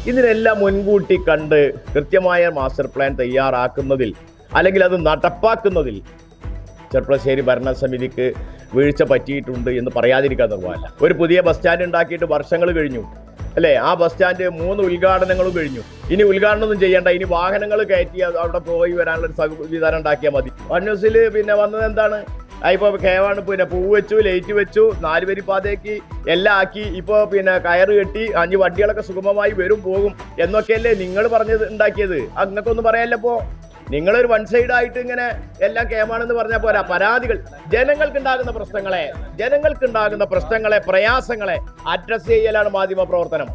ഇതിനെല്ലാം മുൻകൂട്ടി കണ്ട് കൃത്യമായ മാസ്റ്റർ പ്ലാൻ തയ്യാറാക്കുന്നതിൽ അല്ലെങ്കിൽ അത് നടപ്പാക്കുന്നതിൽ ചെർപ്പളശ്ശേരി ഭരണസമിതിക്ക് വീഴ്ച പറ്റിയിട്ടുണ്ട് എന്ന് പറയാതിരിക്കാൻ നിർവാഹമില്ല. ഒരു പുതിയ ബസ് സ്റ്റാൻഡ് ഉണ്ടാക്കിയിട്ട് വർഷങ്ങൾ കഴിഞ്ഞു അല്ലേ? ആ ബസ് സ്റ്റാൻഡ് 3 ഉദ്ഘാടനങ്ങളും കഴിഞ്ഞു. ഇനി ഉദ്ഘാടനമൊന്നും ചെയ്യേണ്ട, ഇനി വാഹനങ്ങൾ കയറ്റി അവിടെ പോയി വരാനുള്ള ഒരു സംവിധാനം ഉണ്ടാക്കിയാൽ മതി. വന്യൂസിൽ വന്നത് എന്താണ്? ഇപ്പോൾ കേവാണ് പൂവ് വെച്ചു, ലൈറ്റ് വെച്ചു, 4 വരി പാതയ്ക്ക് എല്ലാം ആക്കി, ഇപ്പോൾ കയറ് കെട്ടി 5 വണ്ടികളൊക്കെ സുഗമമായി വരും പോകും എന്നൊക്കെയല്ലേ നിങ്ങൾ പറഞ്ഞത് ഉണ്ടാക്കിയത്? അങ്ങനൊക്കൊന്നും പറയാനല്ലോ. ഇപ്പോൾ നിങ്ങളൊരു വൺ സൈഡ് ആയിട്ട് ഇങ്ങനെ എല്ലാം കേമാണെന്ന് പറഞ്ഞാൽ പോരാ. പരാതികൾ, ജനങ്ങൾക്കുണ്ടാകുന്ന പ്രശ്നങ്ങളെ പ്രയാസങ്ങളെ അഡ്രസ് ചെയ്യലാണ് മാധ്യമ പ്രവർത്തനം.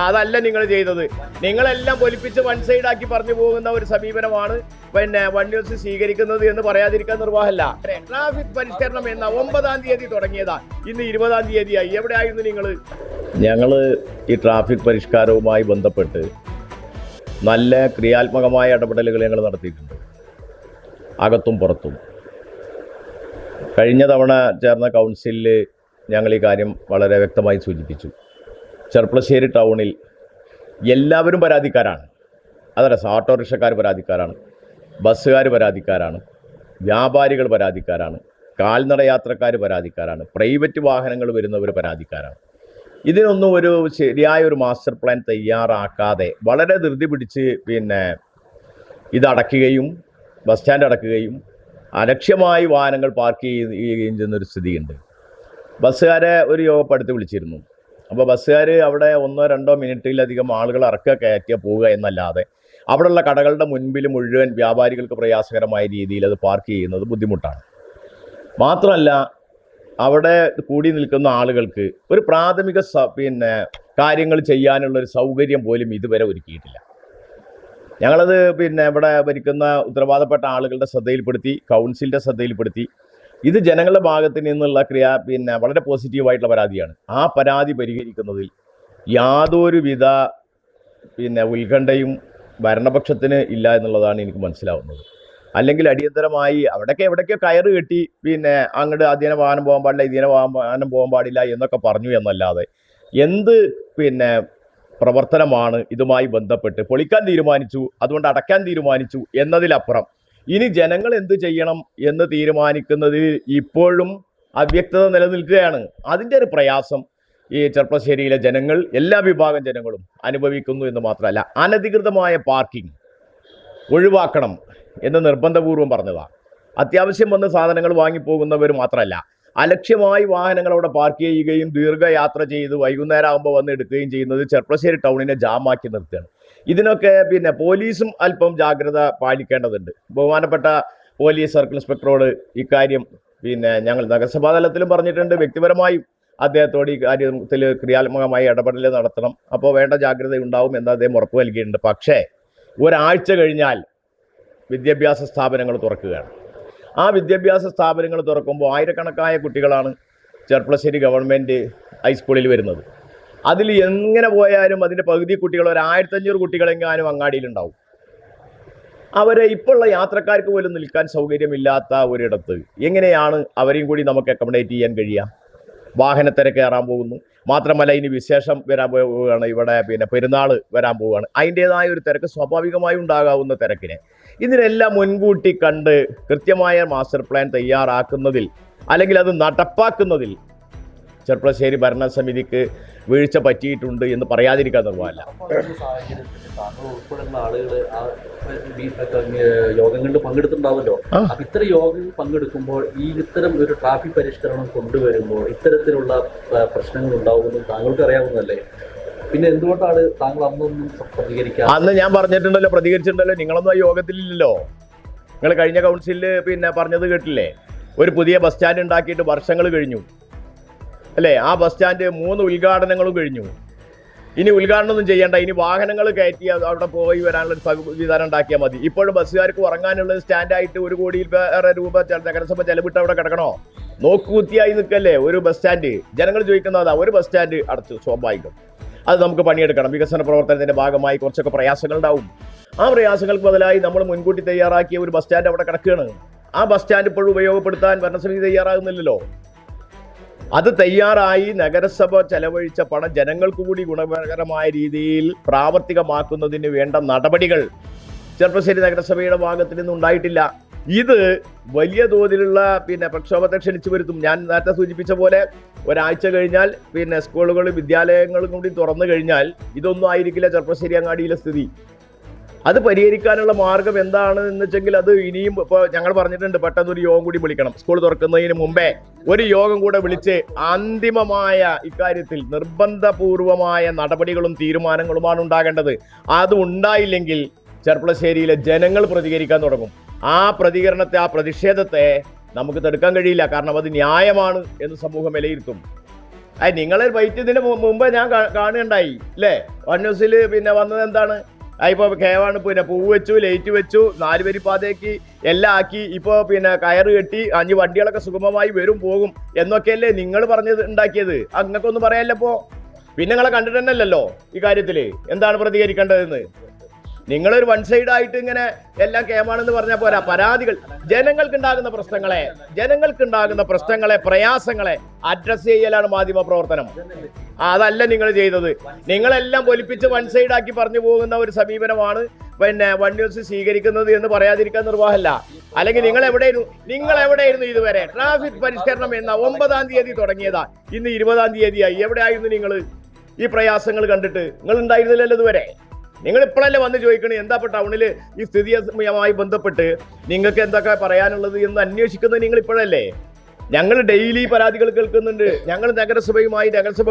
അതല്ല നിങ്ങൾ ചെയ്തത്. നിങ്ങളെല്ലാം പൊലിപ്പിച്ച് വൺ സൈഡ് ആക്കി പറഞ്ഞു പോകുന്ന ഒരു സമീപനമാണ് വൺ ന്യൂസ് സ്വീകരിക്കുന്നത് എന്ന് പറയാതിരിക്കാൻ നിർവാഹമല്ല. ട്രാഫിക് പരിഷ്കരണം എന്ന 9-ാം തീയതി തുടങ്ങിയതാ, ഇന്ന് 20-ാം തീയതിയായി. എവിടെയായിരുന്നു നിങ്ങൾ? ഞങ്ങൾ ഈ ട്രാഫിക് പരിഷ്കാരവുമായി ബന്ധപ്പെട്ട് നല്ല ക്രിയാത്മകമായ ഇടപെടലുകൾ ഞങ്ങൾ നടത്തിയിട്ടുണ്ട്, അകത്തും പുറത്തും. കഴിഞ്ഞ തവണ ചേർന്ന കൗൺസിലിൽ ഞങ്ങൾ ഈ കാര്യം വളരെ വ്യക്തമായി സൂചിപ്പിച്ചു. ചെർപ്പളശ്ശേരി ടൗണിൽ എല്ലാവരും പരാതിക്കാരാണ്. അതല്ല, ഓട്ടോറിക്ഷക്കാർ പരാതിക്കാരാണ്, ബസ്സുകാർ പരാതിക്കാരാണ്, വ്യാപാരികൾ പരാതിക്കാരാണ്, കാൽനട യാത്രക്കാർ പരാതിക്കാരാണ്, പ്രൈവറ്റ് വാഹനങ്ങൾ വരുന്നവർ പരാതിക്കാരാണ്. ഇതിനൊന്നും ഒരു ശരിയായ ഒരു മാസ്റ്റർ പ്ലാൻ തയ്യാറാക്കാതെ വളരെ ധൃതി പിടിച്ച് ഇതടയ്ക്കുകയും ബസ് സ്റ്റാൻഡ് അടക്കുകയും അലക്ഷ്യമായി വാഹനങ്ങൾ പാർക്ക് ചെയ്യുകയും ചെയ്യുന്നൊരു സ്ഥിതിയുണ്ട്. ബസ്സുകാരെ ഒരു യോഗപ്പെടുത്തി വിളിച്ചിരുന്നു. അപ്പോൾ ബസ്സുകാർ അവിടെ 1-2 മിനിറ്റിലധികം ആളുകൾ ഇറക്കുക കയറ്റുക പോവുക എന്നല്ലാതെ അവിടെയുള്ള കടകളുടെ മുൻപിൽ മുഴുവൻ വ്യാപാരികൾക്ക് പ്രയാസകരമായ രീതിയിൽ അത് പാർക്ക് ചെയ്യുന്നത് ബുദ്ധിമുട്ടാണ്. മാത്രമല്ല, അവിടെ കൂടി നിൽക്കുന്ന ആളുകൾക്ക് ഒരു പ്രാഥമിക കാര്യങ്ങൾ ചെയ്യാനുള്ളൊരു സൗകര്യം പോലും ഇതുവരെ ഒരുക്കിയിട്ടില്ല. ഞങ്ങളത് ഇവിടെ ഭരിക്കുന്ന ഉത്തരവാദപ്പെട്ട ആളുകളുടെ ശ്രദ്ധയിൽപ്പെടുത്തി, കൗൺസിലിൻ്റെ ശ്രദ്ധയിൽപ്പെടുത്തി. ഇത് ജനങ്ങളുടെ ഭാഗത്ത് നിന്നുള്ള വളരെ പോസിറ്റീവായിട്ടുള്ള പരാതിയാണ്. ആ പരാതി പരിഹരിക്കുന്നതിൽ യാതൊരുവിധ ഉത്കണ്ഠയും ഭരണപക്ഷത്തിന് ഇല്ല എന്നുള്ളതാണ് എനിക്ക് മനസ്സിലാവുന്നത്. അല്ലെങ്കിൽ അടിയന്തരമായി എവിടേക്കോ കയറ് കെട്ടി അങ്ങോട്ട് അതിനെ വാഹനം പോകാൻ പാടില്ല, ഇതിനെ വാഹനം പോകാൻ പാടില്ല എന്നൊക്കെ പറഞ്ഞു എന്നല്ലാതെ എന്ത് പ്രവർത്തനമാണ് ഇതുമായി ബന്ധപ്പെട്ട് പൊളിക്കാൻ തീരുമാനിച്ചു, അതുകൊണ്ട് അടയ്ക്കാൻ തീരുമാനിച്ചു എന്നതിലപ്പുറം ഇനി ജനങ്ങൾ എന്ത് ചെയ്യണം എന്ന് തീരുമാനിക്കുന്നതിൽ ഇപ്പോഴും അവ്യക്തത നിലനിൽക്കുകയാണ്. അതിൻ്റെ ഒരു പ്രയാസം ഈ ചെർപ്പളശ്ശേരിയിലെ ജനങ്ങൾ, എല്ലാ വിഭാഗം ജനങ്ങളും അനുഭവിക്കുന്നു എന്ന് മാത്രമല്ല, അനധികൃതമായ പാർക്കിംഗ് ഒഴിവാക്കണം എന്ന് നിർബന്ധപൂർവ്വം പറഞ്ഞതാണ്. അത്യാവശ്യം വന്ന് സാധനങ്ങൾ വാങ്ങിപ്പോകുന്നവർ മാത്രമല്ല, അലക്ഷ്യമായി വാഹനങ്ങൾ അവിടെ പാർക്ക് ചെയ്യുകയും ദീർഘയാത്ര ചെയ്ത് വൈകുന്നേരം ആകുമ്പോൾ വന്ന് എടുക്കുകയും ചെയ്യുന്നത് ചെർപ്പളശ്ശേരി ടൗണിനെ ജാമാക്കി നിർത്തുകയാണ്. ഇതിനൊക്കെ പോലീസും അല്പം ജാഗ്രത പാലിക്കേണ്ടതുണ്ട്. ബഹുമാനപ്പെട്ട പോലീസ് സർക്കിൾ ഇൻസ്പെക്ടറോട് ഇക്കാര്യം ഞങ്ങൾ നഗരസഭാ തലത്തിലും പറഞ്ഞിട്ടുണ്ട്. വ്യക്തിപരമായും അദ്ദേഹത്തോട് ഈ കാര്യത്തിൽ ക്രിയാത്മകമായി ഇടപെടൽ നടത്തണം, അപ്പോൾ വേണ്ട ജാഗ്രത ഉണ്ടാവും എന്ന് അദ്ദേഹം ഉറപ്പ് നൽകിയിട്ടുണ്ട്. പക്ഷേ ഒരാഴ്ച കഴിഞ്ഞാൽ വിദ്യാഭ്യാസ സ്ഥാപനങ്ങൾ തുറക്കുകയാണ്. ആ വിദ്യാഭ്യാസ സ്ഥാപനങ്ങൾ തുറക്കുമ്പോൾ ആയിരക്കണക്കായ കുട്ടികളാണ് ചെർപ്പളശ്ശേരി ഗവൺമെൻറ് ഹൈസ്കൂളിൽ വരുന്നത്. അതിൽ എങ്ങനെ പോയാലും അതിൻ്റെ പകുതി കുട്ടികൾ, ഒരു 1500 കുട്ടികളെങ്ങാനും അങ്ങാടിയിലുണ്ടാവും. അവരെ ഇപ്പോഴുള്ള യാത്രക്കാർക്ക് പോലും നിൽക്കാൻ സൗകര്യമില്ലാത്ത ഒരിടത്ത് എങ്ങനെയാണ് അവരെയും കൂടി നമുക്ക് അക്കോമഡേറ്റ് ചെയ്യാൻ കഴിയുക? വാഹനത്തിരക്ക് കയറാൻ പോകുന്നു. മാത്രമല്ല, ഇനി വിശേഷം വരാൻ പോവുകയാണ്, ഇവിടെ പെരുന്നാൾ വരാൻ പോവുകയാണ്. അതിൻ്റേതായ ഒരു തിരക്ക് സ്വാഭാവികമായി ഉണ്ടാകാവുന്ന തിരക്കിനെ ഇതിനെല്ലാം മുൻകൂട്ടി കണ്ട് കൃത്യമായ മാസ്റ്റർ പ്ലാൻ തയ്യാറാക്കുന്നതിൽ അല്ലെങ്കിൽ അത് നടപ്പാക്കുന്നതിൽ ചെർപ്പളശ്ശേരി ഭരണസമിതിക്ക് വീഴ്ച പറ്റിയിട്ടുണ്ട് എന്ന് പറയാതിരിക്കാൻ നിർവാഹമില്ല. യോഗങ്ങളിൽ പങ്കെടുത്തിട്ടുണ്ടാവുമല്ലോ. ഇത്തരം യോഗങ്ങളിൽ പങ്കെടുക്കുമ്പോൾ ഇത്തരം ഒരു ട്രാഫിക് പരിഷ്കരണം കൊണ്ടുവരുമ്പോൾ ഇത്തരത്തിലുള്ള പ്രശ്നങ്ങൾ ഉണ്ടാവുമെന്ന് താങ്കൾക്ക് അറിയാവുന്നതല്ലേ? പിന്നെ എന്തുകൊണ്ടാണ് താങ്കൾ അന്നൊന്നും പ്രതികരിക്കുക? അന്ന് ഞാൻ പ്രതികരിച്ചിട്ടുണ്ടല്ലോ. നിങ്ങളൊന്നും ആ യോഗത്തിലില്ലല്ലോ. നിങ്ങൾ കഴിഞ്ഞ കൗൺസിലിൽ പറഞ്ഞത് കേട്ടില്ലേ? ഒരു പുതിയ ബസ് സ്റ്റാൻഡ് ഉണ്ടാക്കിയിട്ട് വർഷങ്ങൾ കഴിഞ്ഞു അല്ലേ? ആ ബസ് സ്റ്റാൻഡ് 3 ഉദ്ഘാടനങ്ങളും കഴിഞ്ഞു. ഇനി ഉദ്ഘാടനമൊന്നും ചെയ്യേണ്ട, ഇനി വാഹനങ്ങൾ കയറ്റി അവിടെ പോയി വരാനുള്ള സംവിധാനം ഉണ്ടാക്കിയാൽ മതി. ഇപ്പോഴും ബസ്സുകാർക്ക് ഉറങ്ങാനുള്ള സ്റ്റാൻഡായിട്ട് 1 കോടിയിലേറെ രൂപ നഗരസഭ ചെലവിട്ട് അവിടെ കിടക്കണോ? നോക്കുകുത്തിയായി നിൽക്കല്ലേ ഒരു ബസ് സ്റ്റാൻഡ്. ജനങ്ങൾ ചോദിക്കുന്നതാ, ഒരു ബസ് സ്റ്റാൻഡ് അടച്ചു, സ്വാഭാവികം. അത് നമുക്ക് പണിയെടുക്കണം. വികസന പ്രവർത്തനത്തിൻ്റെ ഭാഗമായി കുറച്ചൊക്കെ പ്രയാസങ്ങൾ ഉണ്ടാവും. ആ പ്രയാസങ്ങൾക്ക് ബദലായി നമ്മൾ മുൻകൂട്ടി തയ്യാറാക്കിയ ഒരു ബസ് സ്റ്റാൻഡ് അവിടെ കിടക്കുകയാണ്. ആ ബസ് സ്റ്റാൻഡ് ഇപ്പോഴും ഉപയോഗപ്പെടുത്താൻ ഭരണസമിതി തയ്യാറാകുന്നില്ലല്ലോ. അത് തയ്യാറായി നഗരസഭ ചെലവഴിച്ച പണം ജനങ്ങൾക്ക് കൂടി ഗുണകരമായ രീതിയിൽ പ്രാവർത്തികമാക്കുന്നതിന് വേണ്ട നടപടികൾ ചെർപ്പശ്ശേരി നഗരസഭയുടെ ഭാഗത്ത് നിന്നുണ്ടായിട്ടില്ല. ഇത് വലിയ തോതിലുള്ള പ്രക്ഷോഭത്തെ ക്ഷണിച്ചു വരുത്തും. ഞാൻ നേരത്തെ സൂചിപ്പിച്ച പോലെ ഒരാഴ്ച കഴിഞ്ഞാൽ സ്കൂളുകളും വിദ്യാലയങ്ങളും കൂടി തുറന്നു കഴിഞ്ഞാൽ ഇതൊന്നും ആയിരിക്കില്ല ചെർപ്പശ്ശേരി അങ്ങാടിയിലെ സ്ഥിതി. അത് പരിഹരിക്കാനുള്ള മാർഗം എന്താണ് എന്ന് വെച്ചെങ്കിൽ അത് ഇനിയും ഇപ്പോൾ ഞങ്ങൾ പറഞ്ഞിട്ടുണ്ട്, പെട്ടെന്ന് ഒരു യോഗം കൂടി വിളിക്കണം. സ്കൂൾ തുറക്കുന്നതിന് മുമ്പേ ഒരു യോഗം കൂടെ വിളിച്ച് അന്തിമമായ ഇക്കാര്യത്തിൽ നിർബന്ധപൂർവമായ നടപടികളും തീരുമാനങ്ങളുമാണ് ഉണ്ടാകേണ്ടത്. അത് ഉണ്ടായില്ലെങ്കിൽ ചെർപ്പളശ്ശേരിയിലെ ജനങ്ങൾ പ്രതികരിക്കാൻ തുടങ്ങും. ആ പ്രതികരണത്തെ, ആ പ്രതിഷേധത്തെ നമുക്ക് തടുക്കാൻ കഴിയില്ല. കാരണം അത് ന്യായമാണ് എന്ന് സമൂഹം വിലയിരുത്തും. നിങ്ങളെ വൈദ്യുതിന് മുമ്പ് ഞാൻ കാണുകയുണ്ടായി അല്ലേ, വൺ ന്യൂസിൽ വന്നത് എന്താണ്, ഇപ്പോൾ കേവാണ് പൂവ് വെച്ചു, ലൈറ്റ് വെച്ചു, 4 വരി പാതയ്ക്ക് എല്ലാം ആക്കി, ഇപ്പോൾ കയറ് കെട്ടി 5 വണ്ടികളൊക്കെ സുഗമമായി വരും പോകും എന്നൊക്കെയല്ലേ നിങ്ങൾ പറഞ്ഞത് ഉണ്ടാക്കിയത്. അങ്ങക്കൊന്നും പറയാനില്ലപ്പോ. നിങ്ങളെ കണ്ടിട്ട് തന്നെയല്ലല്ലോ ഈ കാര്യത്തിൽ എന്താണ് പ്രതികരിക്കേണ്ടതെന്ന്. നിങ്ങളൊരു വൺ സൈഡ് ആയിട്ട് ഇങ്ങനെ എല്ലാം കേമാണെന്ന് പറഞ്ഞാൽ പോരാ. പരാതികൾ, ജനങ്ങൾക്കുണ്ടാകുന്ന പ്രശ്നങ്ങളെ പ്രയാസങ്ങളെ അഡ്രസ് ചെയ്യലാണ് മാധ്യമ പ്രവർത്തനം. അതല്ല നിങ്ങൾ ചെയ്തത്. നിങ്ങളെല്ലാം പൊലിപ്പിച്ച് വൺ സൈഡ് ആക്കി പറഞ്ഞു പോകുന്ന ഒരു സമീപനമാണ് വൺ ന്യൂസ് സ്വീകരിക്കുന്നത് എന്ന് പറയാതിരിക്കാൻ നിർവാഹമല്ല. അല്ലെങ്കിൽ നിങ്ങൾ എവിടെയായിരുന്നു ഇതുവരെ? ട്രാഫിക് പരിഷ്കരണം എന്ന 9-ാം തീയതി തുടങ്ങിയതാ, ഇന്ന് 20-ാം തീയതിയായി. എവിടെയായിരുന്നു നിങ്ങൾ ഈ പ്രയാസങ്ങൾ കണ്ടിട്ട്? നിങ്ങൾ ഉണ്ടായിരുന്നില്ലല്ലോ ഇതുവരെ. നിങ്ങൾ ഇപ്പോഴല്ലേ വന്ന് ചോദിക്കണേ എന്താ ടൗണിൽ ഈ സ്ഥിതിയുമായി ബന്ധപ്പെട്ട് നിങ്ങൾക്ക് എന്തൊക്കെ പറയാനുള്ളത് എന്ന് അന്വേഷിക്കുന്നത് നിങ്ങൾ ഇപ്പോഴല്ലേ. ഞങ്ങൾ ഡെയിലി പരാതികൾ കേൾക്കുന്നുണ്ട്. ഞങ്ങൾ നഗരസഭ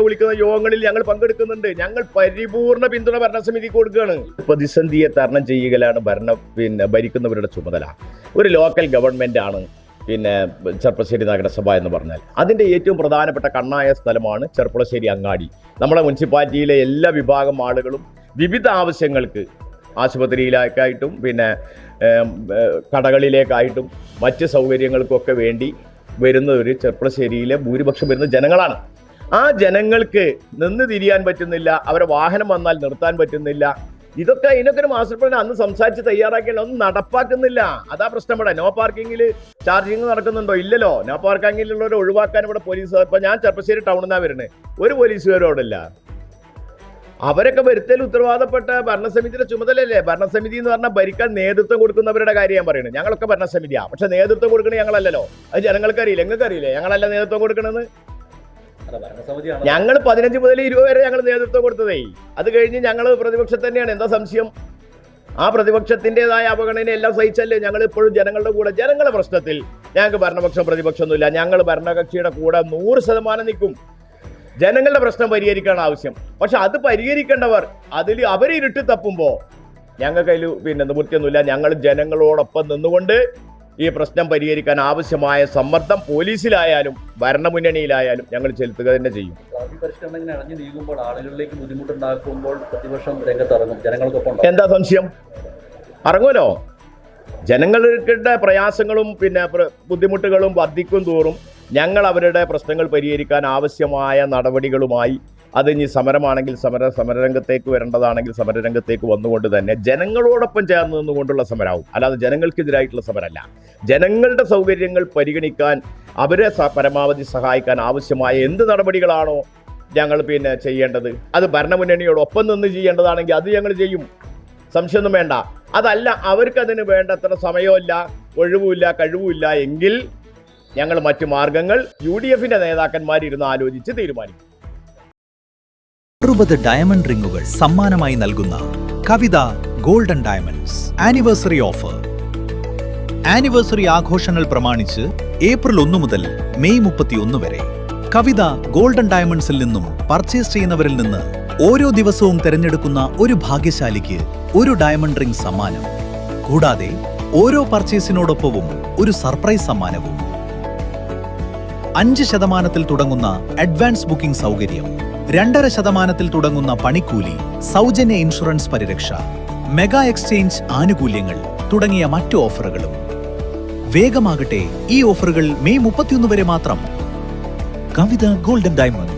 വിളിക്കുന്ന യോഗങ്ങളിൽ ഞങ്ങൾ പങ്കെടുക്കുന്നുണ്ട്. ഞങ്ങൾ പരിപൂർണ പിന്തുണ ഭരണസമിതിക്ക് കൊടുക്കുകയാണ്. പ്രതിസന്ധിയെ തരണം ചെയ്യുകയാണ് ഭരിക്കുന്നവരുടെ ചുമതല. ഒരു ലോക്കൽ ഗവൺമെന്റ് ആണ് ചെർപ്പശ്ശേരി നഗരസഭ എന്ന് പറഞ്ഞാൽ. അതിൻ്റെ ഏറ്റവും പ്രധാനപ്പെട്ട കണ്ണായ സ്ഥലമാണ് ചെർപ്പളശ്ശേരി അങ്ങാടി. നമ്മുടെ മുനിസിപ്പാലിറ്റിയിലെ എല്ലാ വിഭാഗം ആളുകളും വിവിധ ആവശ്യങ്ങൾക്ക്, ആശുപത്രിയിലേക്കായിട്ടും കടകളിലേക്കായിട്ടും മറ്റ് സൗകര്യങ്ങൾക്കൊക്കെ വേണ്ടി വരുന്ന ഒരു ചെർപ്പളശ്ശേരിയിലെ ഭൂരിപക്ഷം വരുന്ന ജനങ്ങളാണ്. ആ ജനങ്ങൾക്ക് നിന്ന് തിരിയാൻ പറ്റുന്നില്ല, അവരെ വാഹനം വന്നാൽ നിർത്താൻ പറ്റുന്നില്ല. ഇതിനൊക്കെ ഒരു മാസ്റ്റർ പ്ലാൻ അന്ന് സംസാരിച്ച് തയ്യാറാക്കിയാൽ ഒന്നും നടപ്പാക്കുന്നില്ല. അതാ പ്രശ്നം. ഇവിടെ നോ പാർക്കിങ്ങിൽ ചാർജിങ് നടക്കുന്നുണ്ടോ? ഇല്ലല്ലോ. നോ പാർക്കിങ്ങിലുള്ളവരെ ഒഴിവാക്കാൻ ഇവിടെ പോലീസ്, ഇപ്പൊ ഞാൻ ചെർപ്പശ്ശേരി ടൗണിൽ നിന്നാണ് വരുന്നത്, ഒരു പോലീസുകാരോടില്ല. അവരൊക്കെ വരുത്തൽ ഉത്തരവാദപ്പെട്ട ഭരണസമിതിയുടെ ചുമതലയല്ലേ. ഭരണസമിതി എന്ന് പറഞ്ഞാൽ ഭരിക്കാൻ നേതൃത്വം കൊടുക്കുന്നവരുടെ കാര്യം ഞാൻ പറയുന്നത്. ഞങ്ങളൊക്കെ ഭരണസമിതിയാണ്, പക്ഷെ നേതൃത്വം കൊടുക്കണേ ഞങ്ങളല്ലല്ലോ. അത് ജനങ്ങൾക്ക് അറിയില്ല, നിങ്ങൾക്ക് അറിയില്ലേ ഞങ്ങളല്ല നേതൃത്വം കൊടുക്കണമെന്ന്. ഞങ്ങൾ 15 മുതൽ 20 വരെ ഞങ്ങൾ നേതൃത്വം കൊടുത്തതേ. അത് കഴിഞ്ഞ് ഞങ്ങൾ പ്രതിപക്ഷത്ത് തന്നെയാണ്. എന്താ സംശയം? ആ പ്രതിപക്ഷത്തിൻ്റെതായ അവഗണന എല്ലാം സഹിച്ചല്ലേ ഞങ്ങൾ ഇപ്പോഴും ജനങ്ങളുടെ കൂടെ. ജനങ്ങളുടെ പ്രശ്നത്തിൽ ഞങ്ങൾക്ക് ഭരണപക്ഷം പ്രതിപക്ഷമൊന്നുമില്ല. ഞങ്ങൾ ഭരണകക്ഷിയുടെ കൂടെ 100% നിൽക്കും. ജനങ്ങളുടെ പ്രശ്നം പരിഹരിക്കാണ് ആവശ്യം. പക്ഷെ അത് പരിഹരിക്കേണ്ടവർ അവർ ഇരുട്ട് തപ്പുമ്പോൾ ഞങ്ങൾക്ക് അതിൽ നിവൃത്തിയൊന്നുമില്ല. ഞങ്ങൾ ജനങ്ങളോടൊപ്പം നിന്നുകൊണ്ട് ഈ പ്രശ്നം പരിഹരിക്കാൻ ആവശ്യമായ സമ്മർദ്ദം പോലീസിലായാലും ഭരണമുന്നണിയിലായാലും ഞങ്ങൾ ചെലുത്തുക തന്നെ ചെയ്യും. എന്താ സംശയം? ഇറങ്ങുമല്ലോ. ജനങ്ങളുടെ പ്രയാസങ്ങളും ബുദ്ധിമുട്ടുകളും വർദ്ധിക്കും തോറും ഞങ്ങൾ അവരുടെ പ്രശ്നങ്ങൾ പരിഹരിക്കാൻ ആവശ്യമായ നടപടികളുമായി, അത് ഇനി സമരമാണെങ്കിൽ സമരരംഗത്തേക്ക് വരേണ്ടതാണെങ്കിൽ സമരരംഗത്തേക്ക് വന്നുകൊണ്ട് തന്നെ ജനങ്ങളോടൊപ്പം ചേർന്ന് നിന്നുകൊണ്ടുള്ള സമരമാവും. അല്ലാതെ ജനങ്ങൾക്കെതിരായിട്ടുള്ള സമരമല്ല. ജനങ്ങളുടെ സൗകര്യങ്ങൾ പരിഗണിക്കാൻ, അവരെ പരമാവധി സഹായിക്കാൻ ആവശ്യമായ എന്ത് നടപടികളാണോ ഞങ്ങൾ ചെയ്യേണ്ടത്, അത് ഭരണമുന്നണിയോടൊപ്പം നിന്ന് ചെയ്യേണ്ടതാണെങ്കിൽ അത് ഞങ്ങൾ ചെയ്യും. സംശയമൊന്നും വേണ്ട. അതല്ല, അവർക്കതിന് വേണ്ടത്ര സമയമില്ല, ഒഴിവുമില്ല, കഴിവുമില്ല എങ്കിൽ ഞങ്ങൾ മറ്റു മാർഗങ്ങൾ UDF-ന്റെ നേതാക്കന്മാരിരുന്ന് ആലോചിച്ച് തീരുമാനിക്കും. 60 ഡയമണ്ട് റിങ്ങുകൾ സമ്മാനമായി നൽകുന്ന Kavitha golden diamonds anniversary offer. Anniversary ആഘോഷങ്ങൾ പ്രമാണിച്ച് ഏപ്രിൽ 1 മുതൽ മെയ് 31 വരെ കവിത ഗോൾഡൻ ഡയമണ്ട്സിൽ നിന്നും പർച്ചേസ് ചെയ്യുന്നവരിൽ നിന്ന് ഓരോ ദിവസവും തിരഞ്ഞെടുക്കുന്ന ഒരു ഭാഗ്യശാലിക്ക് ഒരു ഡയമണ്ട് റിംഗ് സമ്മാനം. കൂടാതെ ഓരോ പർച്ചേസിനോടൊപ്പവും ഒരു സർപ്രൈസ് സമ്മാനവും. 5% തുടങ്ങുന്ന അഡ്വാൻസ് ബുക്കിംഗ് സൗകര്യം, 2.5% തുടങ്ങുന്ന പണിക്കൂലി, സൗജന്യ ഇൻഷുറൻസ് പരിരക്ഷ, മെഗാ എക്സ്ചേഞ്ച് ആനുകൂല്യങ്ങൾ തുടങ്ങിയ മറ്റു ഓഫറുകളും. വേഗമാകട്ടെ, ഈ ഓഫറുകൾ മെയ് 31 വരെ മാത്രം. കവിത ഗോൾഡൻ ഡയമണ്ട്.